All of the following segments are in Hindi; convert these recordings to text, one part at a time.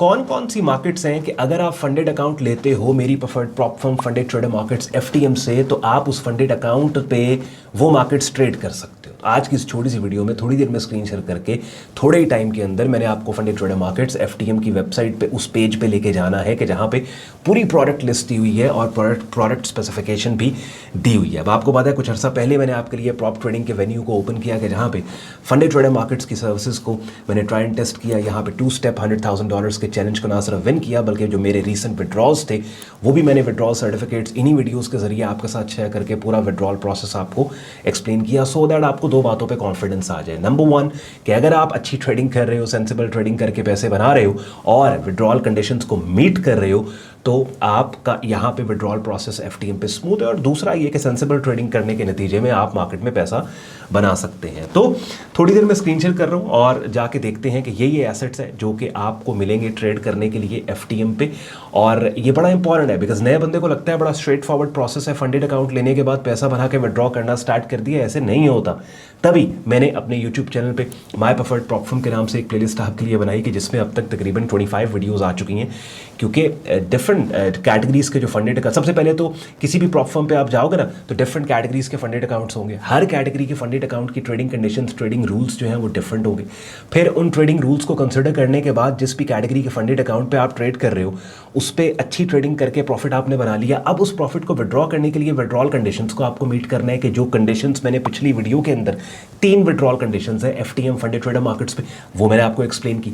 कौन कौन सी मार्केट्स हैं कि अगर आप फंडेड अकाउंट लेते हो मेरी preferred prop firm funded trader markets FTM से, तो आप उस फंडेड अकाउंट पे वो मार्केट्स ट्रेड कर सकते हो। आज की इस छोटी सी वीडियो में थोड़ी देर में स्क्रीन शेयर करके थोड़े ही टाइम के अंदर मैंने आपको फंडेड ट्रेडर मार्केट्स एफटीएम की वेबसाइट पे उस पेज पे लेके जाना है कि जहाँ पे पूरी प्रोडक्ट लिस्ट दी हुई है और प्रोडक्ट स्पेसिफिकेशन भी दी हुई है। अब आपको पता है कुछ अर्सा पहले मैंने आपके लिए प्रॉप ट्रेडिंग के वेन्यू को ओपन किया कि जहाँ पे फंडेड ट्रेडर मार्केट्स की सर्विसेज को मैंने ट्राई एंड टेस्ट किया। यहाँ पे 2 स्टेप $100,000 के चैलेंज को ना सिर्फ विन किया बल्कि जो मेरे रीसेंट विड्रॉल्स थे वो भी मैंने विड्रॉल सर्टिफिकेट्स इन्हीं वीडियोस के जरिए आपके साथ शेयर करके पूरा विड्रॉल प्रोसेस आपको एक्सप्लेन किया, सो दैट आपको दो बातों पे कॉन्फिडेंस आ जाए। नंबर 1 कि अगर आप अच्छी ट्रेडिंग कर रहे हो, सेंसिबल ट्रेडिंग करके पैसे बना रहे हो और विड्रॉल कंडीशंस को मीट कर रहे हो, तो आपका यहाँ पे विड्रॉल प्रोसेस एफटीएम पे स्मूथ है। और दूसरा ये कि सेंसिबल ट्रेडिंग करने के नतीजे में आप मार्केट में पैसा बना सकते हैं। तो थोड़ी देर में स्क्रीन शेयर कर रहा हूँ और जाके देखते हैं कि ये एसेट्स है जो कि आपको मिलेंगे ट्रेड करने के लिए एफटीएम पे। और ये बड़ा इंपॉर्टेंट है बिकॉज नए बंदे को लगता है बड़ा स्ट्रेट फॉरवर्ड प्रोसेस है, फंडेड अकाउंट लेने के बाद पैसा बना के विड्रॉ करना स्टार्ट कर दिया। ऐसे नहीं होता। तभी मैंने अपने यूट्यूब चैनल पे माय प्रेफर्ड प्रॉप फर्म के नाम से एक प्लेलिस्ट आपके लिए बनाई कि जिसमें अब तक तकरीबन 25 वीडियोस आ चुकी हैं, क्योंकि डिफरेंट कैटेगरीज के जो फंडेड अकाउंट, सबसे पहले तो किसी भी प्रॉप फर्म पे आप जाओगे ना तो डिफरेंट कैटेगरीज के फंडेड अकाउंट्स होंगे। हर कैटेगरी के फंडेड अकाउंट की ट्रेडिंग कंडीशंस, ट्रेडिंग रूल्स जो हैं वो डिफरेंट होंगे। फिर उन ट्रेडिंग रूल्स को कंसिडर करने के बाद जिस भी कैटेगरी के फंडेड अकाउंट पे आप ट्रेड कर रहे हो उस पर अच्छी ट्रेडिंग करके प्रॉफिट आपने बना लिया। अब उस प्रॉफिट को विड्रॉ करने के लिए विड्रॉल कंडीशंस को आपको मीट करना है कि जो कंडीशंस मैंने पिछली वीडियो के अंदर 3 विड्रॉल कंडीशंस है एफटीएम फंडेड ट्रेडर मार्केट्स पे, वो मैंने आपको एक्सप्लेन की।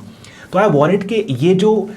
तो आई वांटेड कि ये जो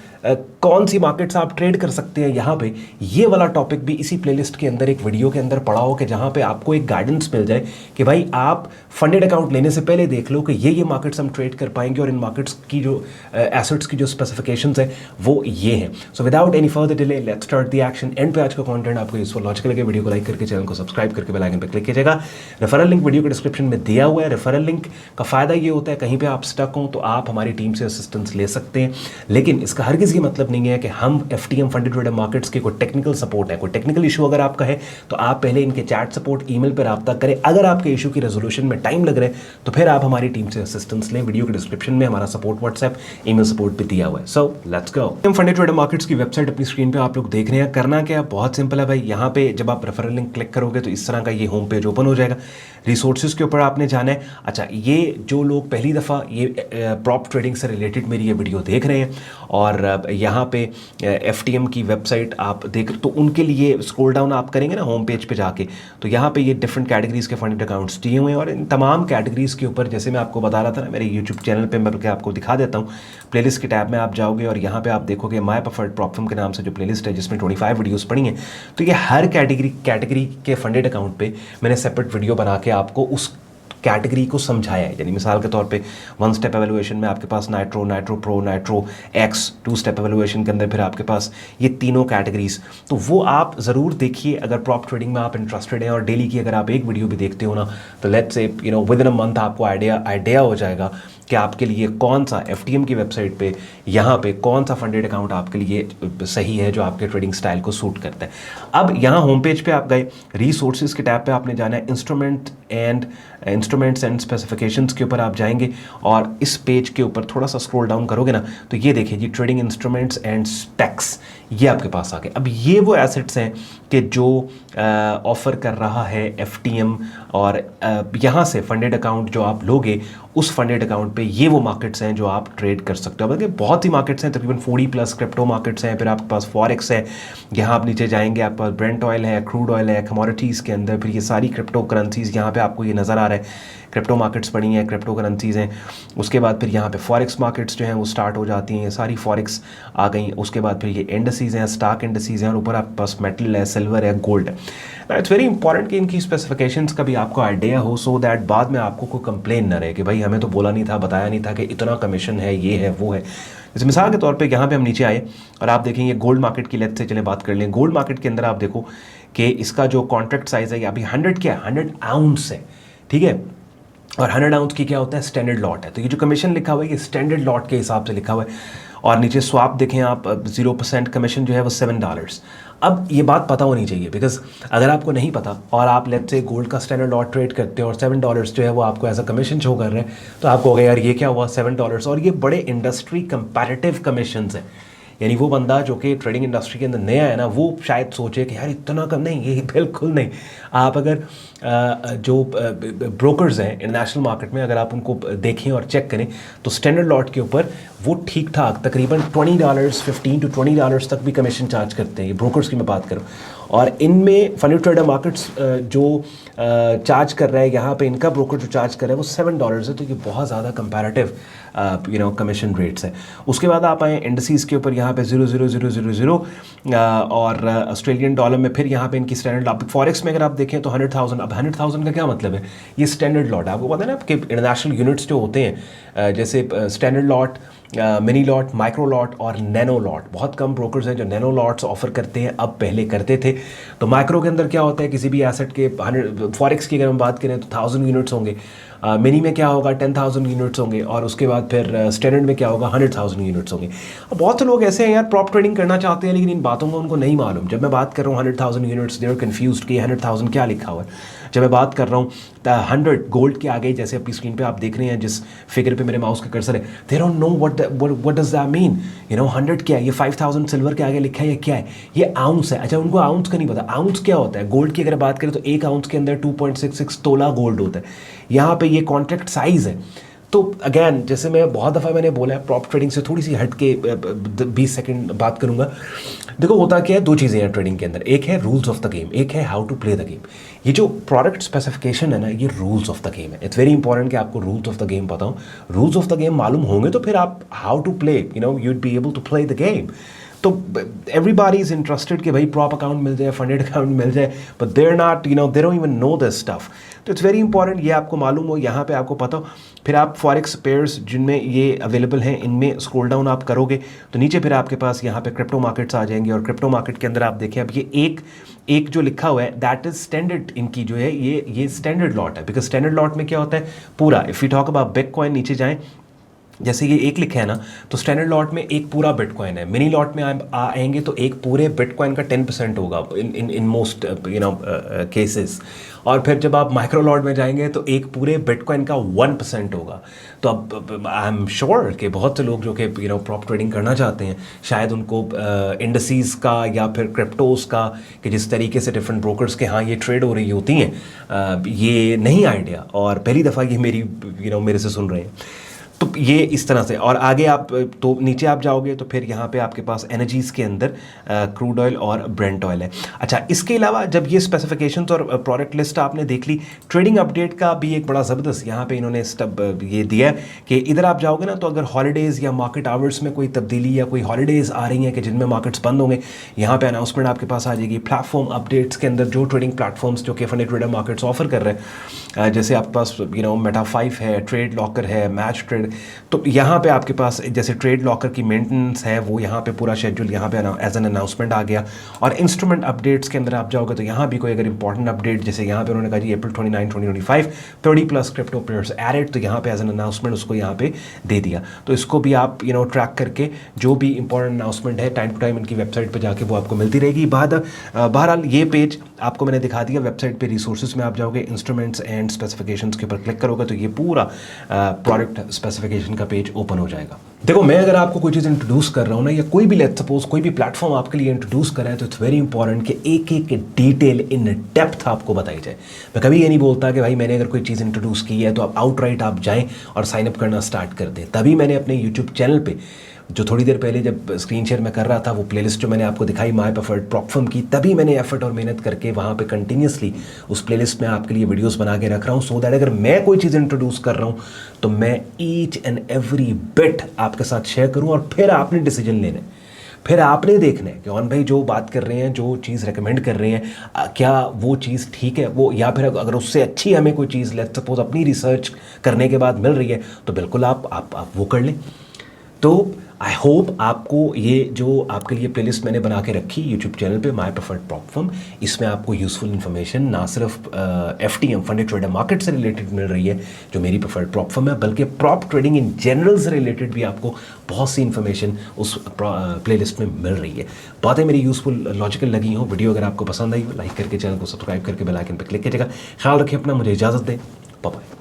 कौन सी मार्केट्स आप ट्रेड कर सकते हैं यहाँ पे, ये वाला टॉपिक भी इसी प्लेलिस्ट के अंदर एक वीडियो के अंदर पड़ा हो कि जहाँ पे आपको एक गाइडेंस मिल जाए कि भाई आप फंडेड अकाउंट लेने से पहले देख लो कि ये मार्केट्स हम ट्रेड कर पाएंगे और इन मार्केट्स की जो एसेट्स की जो स्पेसिफिकेशंस है वो ये हैं। So without any further delay let's start the action. And पे आज का कंटेंट आपको यूजफुल लॉजिकल लगे, वीडियो को लाइक करके चैनल को सब्सक्राइब करके बेल आइकन पर क्लिक कीजिएगा। रेफरल लिंक वीडियो के डिस्क्रिप्शन में दिया हुआ है। रेफरल लिंक का फायदा ये होता है कहीं पर आप स्टक हो तो आप हमारी टीम से असिस्टेंस ले सकते हैं, लेकिन इसका हरगिज़ ये मतलब नहीं है कि हम एफटीएम फंडेड ट्रेडर मार्केट्स के कोई टेक्निकल सपोर्ट है, कोई टेक्निकल इशू अगर आपका है तो आप पहले इनके चैट सपोर्ट ईमेल पर रब्ता करें। अगर आपके इशू की रेजोल्यूशन में टाइम लग रहा है तो फिर आप हमारी टीम से असिस्टेंस लें। वीडियो के डिस्क्रिप्शन में हमारा सपोर्ट व्हाट्सएप ईमेल सपोर्ट भी दिया हुआ है। So let's go. Funded trader markets की वेबसाइट अपनी स्क्रीन पे आप लोग देख रहे हैं। करना क्या, बहुत सिंपल है भाई। यहाँ पे जब आप रेफरल लिंक क्लिक करोगे तो इस तरह का ये होम पेज ओपन हो जाएगा। रिसोर्सेज के ऊपर आपने जाना है। अच्छा, ये जो लोग पहली दफ़ा ये प्रॉप ट्रेडिंग से रिलेटेड मेरी ये वीडियो देख रहे हैं और यहाँ पे एफटीएम की वेबसाइट आप देख, तो उनके लिए स्क्रॉल डाउन आप करेंगे ना होम पेज पे जाके, तो यहाँ पे ये डिफरेंट कैटेगरीज के फंडेड अकाउंट्स दिए हुए हैं। और इन तमाम कैटेगरीज के ऊपर जैसे मैं आपको बता रहा था ना, मेरे यूट्यूब चैनल पे मैं आपको दिखा देता हूँ। प्लेलिस्ट के टैब में आप जाओगे और यहाँ पे आप देखोगे माय प्रेफर्ड प्रॉप फर्म के नाम से जो प्लेलिस्ट है जिसमें 25 वीडियोस पड़ी हैं। तो ये हर कैटेगरी के फंडेड अकाउंट पे मैंने सेपरेट वीडियो बना के आपको उस कैटेगरी को समझाया है। यानी मिसाल के तौर पे 1 स्टेप एवेल्युएशन में आपके पास nitro, nitro pro, nitro X, 2 step evaluation के अंदर फिर आपके पास ये तीनों कैटेगरीज, तो वो आप ज़रूर देखिए अगर प्रॉप ट्रेडिंग में आप इंटरेस्टेड हैं। और डेली की अगर आप एक वीडियो भी देखते हो ना तो let's say with in a month आपको आइडिया हो जाएगा कि आपके लिए कौन सा एफटीएम की वेबसाइट पे यहाँ पे कौन सा फंडेड अकाउंट आपके लिए सही है जो आपके ट्रेडिंग स्टाइल को सूट करता है। अब यहाँ होम पेज पे आप गए, रिसोर्सेज के टैब पे आपने जाना है, इंस्ट्रूमेंट्स एंड स्पेसिफिकेशंस के ऊपर आप जाएंगे और इस पेज के ऊपर थोड़ा सा स्क्रॉल डाउन करोगे ना तो ये देखिए जी ट्रेडिंग इंस्ट्रूमेंट्स एंड स्पेक्स, ये आपके पास आ गए। अब ये वो एसेट्स हैं कि जो ऑफ़र कर रहा है एफटीएम और यहाँ से फंडेड अकाउंट जो आप लोगे उस फंडेड अकाउंट पे ये वो मार्केट्स हैं जो आप ट्रेड कर सकते हो। बल्कि बहुत सी मार्केट्स हैं, तकरीबन 40+ क्रिप्टो मार्केट्स हैं। फिर आपके पास फॉरेक्स है, यहाँ आप नीचे जाएंगे आपके पास ब्रेंट ऑयल है, क्रूड ऑयल है, कमोडिटीज़ के अंदर फिर ये सारी क्रिप्टो करेंसीज़ यहाँ पे आपको ये नज़र आ रहा है। क्रिप्टो मार्केट्स पड़ी हैं, क्रिप्टो करेंसीज़ हैं। उसके बाद फिर यहाँ पे फॉरेक्स मार्केट्स जो हैं वो स्टार्ट हो जाती हैं, ये सारी फॉरेक्स आ गई। उसके बाद फिर ये इंडसीज़ हैं, स्टॉक इंडसीज़ हैं और ऊपर आपके पास मेटल है, सिल्वर है, गोल्ड है। इट्स वेरी इंपॉर्टेंट कि इनकी स्पेसिफिकेशंस का भी आपको आइडिया हो, सो दैट बाद में आपको कोई कंप्लेन ना रहे कि भाई हमें तो बोला नहीं था, बताया नहीं था कि इतना कमीशन है, ये है, वो है। जैसे मिसाल के तौर पे यहाँ पे हम नीचे आए और आप देखेंगे गोल्ड मार्केट की लेट से चले बात कर लें। गोल्ड मार्केट के अंदर आप देखो कि इसका जो कॉन्ट्रैक्ट साइज़ है अभी 100 क्या है, 100 आउंस है, ठीक है। और 100 आउंस की क्या होता है, स्टैंडर्ड लॉट है। तो ये जो कमीशन लिखा हुआ है ये स्टैंडर्ड लॉट के हिसाब से लिखा हुआ है। और नीचे स्वाप देखें आप 0% कमीशन जो है वो $7। अब ये बात पता होनी चाहिए, बिकॉज अगर आपको नहीं पता और आप लेट्स से गोल्ड का स्टैंडर्ड लॉट ट्रेड करते हो और $7 जो है वो आपको एज अ कमीशन शो कर रहे हैं, तो आपको होगा यार ये क्या हुआ $7। और ये बड़े इंडस्ट्री कंपैरेटिव कमीशंस हैं। यानी वो बंदा जो कि ट्रेडिंग इंडस्ट्री के अंदर नया है ना, वो शायद सोचे कि यार इतना कम नहीं, ये बिल्कुल नहीं। आप अगर जो ब्रोकर्स हैं इंटरनेशनल मार्केट में, अगर आप उनको देखें और चेक करें तो स्टैंडर्ड लॉट के ऊपर वो ठीक ठाक तकरीबन $20, $15 to $20 तक भी कमीशन चार्ज करते हैं। ये ब्रोकर्स की मैं बात करूँ, और इनमें फंडी ट्रेडर मार्केट्स जो चार्ज कर रहा है यहाँ पे, इनका ब्रोकर जो चार्ज कर रहा है वो $7 है। तो ये बहुत ज़्यादा कंपैरेटिव कमीशन रेट्स है। उसके बाद आप आए इंडस्ट्रीज़ के ऊपर, यहाँ पे 0.0000 और ऑस्ट्रेलियन डॉलर में फिर यहाँ पे इनकी स्टैंडर्ड लॉट। फॉरेक्स में अगर आप देखें तो 100,000। अब 100,000 का क्या मतलब है, ये स्टैंडर्ड लॉट है। आपको पता है ना कि इंटरनेशनल यूनिट्स जो होते हैं जैसे standard lot, mini lot, micro lot और नैनो लॉट, बहुत कम ब्रोकर्स हैं जो नैनो लॉट्स ऑफर करते हैं, अब पहले करते थे। तो माइक्रो के अंदर क्या होता है, किसी भी एसेट के 100, फॉरेक्स की अगर हम बात करें तो 1000 यूनिट्स होंगे, मिनी में क्या होगा 10,000 यूनिट्स होंगे, और उसके बाद फिर स्टैंडर्ड में क्या होगा 100,000 यूनिट्स होंगे। अब बहुत से लोग ऐसे हैं यार प्रॉप ट्रेडिंग करना चाहते हैं, लेकिन इन बातों का उनको नहीं मालूम। जब मैं बात कर रहा हूँ 100,000 यूनिट्स, दे आर कन्फ्यूज्ड कि 100,000 क्या लिखा हुआ है। जब मैं बात कर रहा हूँ 100 गोल्ड के आगे, जैसे अपनी स्क्रीन पे आप देख रहे हैं जिस फिगर पे मेरे माउस का कर्सर है, they don't know what does that mean. 100 क्या है, ये 5,000 सिल्वर के आगे लिखा है, ये क्या है, ये आउंस है। अच्छा, उनको आउंस का नहीं पता, आउंस क्या होता है। गोल्ड की अगर बात करें तो एक आउंस के अंदर 2.66 तोला गोल्ड होता है। यहाँ पे ये कॉन्ट्रैक्ट साइज है। तो अगैन जैसे मैं बहुत दफ़ा मैंने बोला है, प्रॉप ट्रेडिंग से थोड़ी सी हट के 20 सेकंड बात करूंगा। देखो होता क्या है, दो चीज़ें हैं ट्रेडिंग के अंदर, एक है रूल्स ऑफ द गेम, एक है how to play the game. ये जो प्रोडक्ट स्पेसिफिकेशन है ना, ये रूल्स ऑफ द गेम है। इट्स वेरी इंपॉर्टेंट कि आपको रूल्स ऑफ द गेम पता हो। रूल्स ऑफ द गेम मालूम होंगे तो फिर आप how to play, you'd be able to play the game. तो एवरीबॉडी इज इंटरेस्टेड कि भाई प्रॉप अकाउंट मिल जाए, फंडेड अकाउंट मिल जाए, but they are not, they don't even know this stuff. तो इट्स वेरी इंपॉर्टेंट ये आपको मालूम हो, यहाँ पे आपको पता हो। फिर आप फॉरेक्स पेयर्स जिनमें ये अवेलेबल हैं, इनमें स्क्रॉल डाउन आप करोगे तो नीचे फिर आपके पास यहाँ पे क्रिप्टो मार्केट्स आ जाएंगे, और क्रिप्टो मार्केट के अंदर आप देखें, अब ये एक जो लिखा हुआ है दैट इज स्टैंडर्ड, इनकी जो है ये स्टैंडर्ड लॉट है। बिकॉज स्टैंडर्ड लॉट में क्या होता है पूरा, if you talk about bitcoin, नीचे जाएं, जैसे ये एक लिखा है ना, तो स्टैंडर्ड लॉट में एक पूरा बिटकॉइन है। मिनी लॉट में आएंगे तो एक पूरे बिटकॉइन का 10% होगा इन मोस्ट केसेस। और फिर जब आप माइक्रो लॉट में जाएंगे तो एक पूरे बिटकॉइन का 1% होगा। तो अब आई एम श्योर कि बहुत से लोग जो कि प्रॉप ट्रेडिंग करना चाहते हैं, शायद उनको इंडस्ट्रीज़ का या फिर क्रिप्टोज़ का, कि जिस तरीके से डिफरेंट ब्रोकर्स के यहाँ ये ट्रेड हो रही होती हैं, ये नहीं आइडिया, और पहली दफ़ा ये मेरे से सुन रहे हैं। तो ये इस तरह से, और आगे आप तो नीचे आप जाओगे तो फिर यहाँ पे आपके पास एनर्जीज़ के अंदर क्रूड ऑयल और ब्रेंट ऑयल है। अच्छा, इसके अलावा जब ये स्पेसिफिकेशंस और प्रोडक्ट लिस्ट आपने देख ली, ट्रेडिंग अपडेट का भी एक बड़ा ज़बरदस्त यहाँ पे इन्होंने स्टेप ये दिया है कि इधर आप जाओगे ना, तो अगर हॉलीडेज़ या मार्केट आवर्स में कोई तब्दीली या कोई हॉलीडेज़ आ रही हैं कि जिनमें मार्केट्स बंद होंगे, यहाँ पे अनाउंसमेंट आपके पास आ जाएगी। प्लेटफॉर्म अपडेट्स के अंदर जो ट्रेडिंग प्लेटफॉर्म्स जो कि फंडी ट्रेडर मार्केट्स ऑफर कर रहे हैं, जैसे आपके पास मेटा 5 है, ट्रेड लॉकर है, मैच ट्रेड, तो यहाँ पे आपके पास जैसे ट्रेड लॉकर की मेंटेनेंस है, वो यहाँ पे पूरा शेड्यूल यहाँ पे एज एन अनाउंसमेंट आ गया। और इंस्ट्रूमेंट अपडेट्स के अंदर आप जाओगे तो यहाँ भी कोई अगर इंपॉर्टेंट अपडेट, जैसे यहाँ पे उन्होंने कहा जी April 29, 2025 30+ क्रिप्टो पेयर्स एडेड, तो यहाँ पे एज एन अनाउंसमेंट उसको यहाँ पे दे दिया। तो इसको भी आप ट्रैक करके जो भी इंपॉर्टेंट अनाउंसमेंट है टाइम टू टाइम इनकी वेबसाइट पर जाके वो आपको मिलती रहेगी। बहरहाल ये पेज आपको मैंने दिखा दिया, वेबसाइट पे रिसोर्सेज में आप जाओगे, इंस्ट्रूमेंट्स एंड स्पेसिफिकेशंस के ऊपर क्लिक करोगे तो ये पूरा प्रोडक्ट स्पेसिफिकेशन का पेज ओपन हो जाएगा। देखो, मैं अगर आपको कोई चीज़ इंट्रोड्यूस कर रहा हूँ ना, या कोई भी लेट्स सपोज कोई भी प्लेटफॉर्म आपके लिए इंट्रोड्यूस कर रहा है, तो इट्स वेरी इंपॉर्टेंट कि एक एक डिटेल इन डेप्थ आपको बताई जाए। मैं कभी ये नहीं बोलता कि भाई मैंने अगर कोई चीज़ इंट्रोड्यूस की है तो आप आउटराइट आप जाएं और साइनअप करना स्टार्ट कर दें। तभी मैंने अपने यूट्यूब चैनल पर, जो थोड़ी देर पहले जब स्क्रीन शेयर में कर रहा था, वो प्लेलिस्ट जो मैंने आपको दिखाई माय प्रेफर्ड प्रॉप फर्म की, तभी मैंने एफर्ट और मेहनत करके वहाँ पे कंटिन्यूसली उस प्लेलिस्ट में आपके लिए वीडियोस बना के रख रहा हूँ, सो दैट अगर मैं कोई चीज़ इंट्रोड्यूस कर रहा हूँ तो मैं ईच एंड एवरी बिट आपके साथ शेयर करूँ, और फिर आपने डिसीजन लेना है, फिर आपने देखना है कि कौन भाई जो बात कर रहे हैं, जो चीज़ रेकमेंड कर रहे हैं, क्या वो चीज़ ठीक है वो, या फिर अगर उससे अच्छी हमें कोई चीज़ लेट्स सपोज अपनी रिसर्च करने के बाद मिल रही है तो बिल्कुल आप वो कर लें। तो आई होप आपको ये जो आपके लिए प्लेलिस्ट मैंने बना के रखी यूट्यूब चैनल पे माय प्रेफर्ड प्रॉप फर्म, इसमें आपको यूज़फुल इन्फॉर्मेशन ना सिर्फ FTM फंडेड ट्रेडर मार्केट से रिलेटेड मिल रही है जो मेरी प्रेफर्ड प्रॉप फर्म है, बल्कि प्रॉप ट्रेडिंग इन जनरल से रिलेटेड भी आपको बहुत सी इन्फॉर्मेशन उस प्लेलिस्ट में मिल रही है। बातें मेरी यूज़फुल लॉजिकल लगी हो, वीडियो अगर आपको पसंद आई हो लाइक करके चैनल को सब्सक्राइब करके बेल आइकन पर क्लिक कीजिएगा। ख्याल रखिए अपना, मुझे इजाज़त दें, बाय बाय।